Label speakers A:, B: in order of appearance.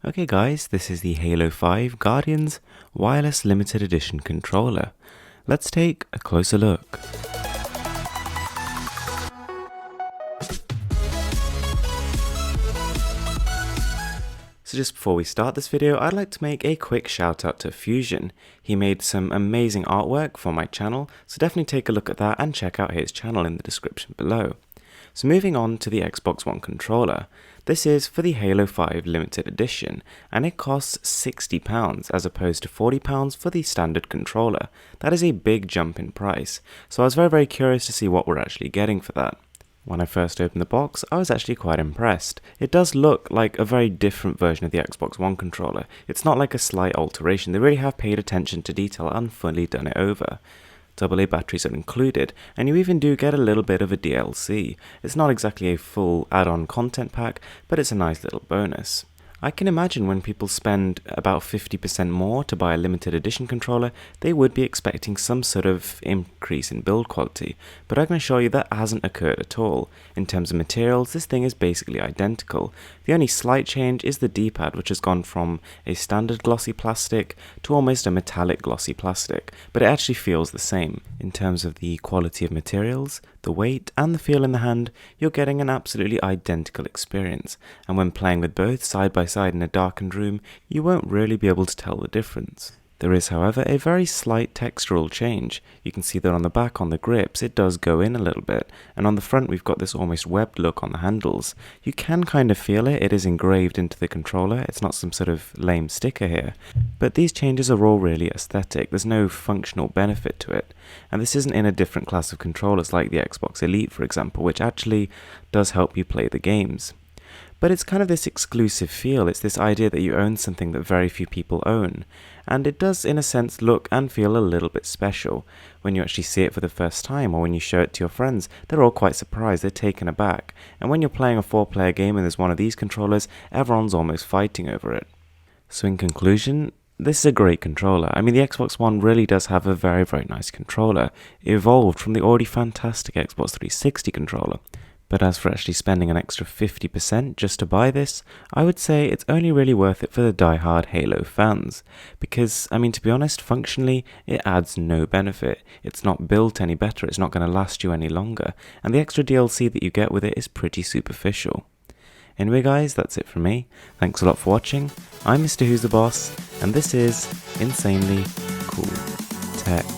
A: Okay guys, this is the Halo 5 Guardians Wireless Limited Edition controller. Let's take a closer look. So just before we start this video, I'd like to make a quick shout out to Fusion. He made some amazing artwork for my channel, so definitely take a look at that and check out his channel in the description below. So moving on to the Xbox One controller. This is for the Halo 5 limited edition, and it costs £60 as opposed to £40 for the standard controller. That is a big jump in price, so I was very curious to see what we're actually getting for that. When I first opened the box, I was actually quite impressed. It does look like a very different version of the Xbox One controller. It's not like a slight alteration, they really have paid attention to detail and fully done it over. AA batteries are included, and you even do get a little bit of a DLC. It's not exactly a full add-on content pack, but it's a nice little bonus. I can imagine when people spend about 50% more to buy a limited edition controller, they would be expecting some sort of increase in build quality, but I can assure you that hasn't occurred at all. In terms of materials, this thing is basically identical. The only slight change is the D-pad, which has gone from a standard glossy plastic to almost a metallic glossy plastic, but it actually feels the same. In terms of the quality of materials, the weight, and the feel in the hand, you're getting an absolutely identical experience, and when playing with both side by side in a darkened room, you won't really be able to tell the difference. There is, however, a very slight textural change. You can see that on the back on the grips it does go in a little bit, and on the front we've got this almost webbed look on the handles. You can kind of feel it is engraved into the controller, it's not some sort of lame sticker here. But these changes are all really aesthetic, there's no functional benefit to it. And this isn't in a different class of controllers like the Xbox Elite, for example, which actually does help you play the games. But it's kind of this exclusive feel, it's this idea that you own something that very few people own. And it does in a sense look and feel a little bit special. When you actually see it for the first time or when you show it to your friends, they're all quite surprised, they're taken aback. And when you're playing a 4-player game and there's one of these controllers, everyone's almost fighting over it. So in conclusion, this is a great controller. I mean, the Xbox One really does have a very nice controller. It evolved from the already fantastic Xbox 360 controller. But as for actually spending an extra 50% just to buy this, I would say it's only really worth it for the die-hard Halo fans. Because, I mean, to be honest, functionally, it adds no benefit. It's not built any better, it's not going to last you any longer, and the extra DLC that you get with it is pretty superficial. Anyway guys, that's it from me. Thanks a lot for watching. I'm Mrwhosetheboss, and this is Insanely Cool Tech.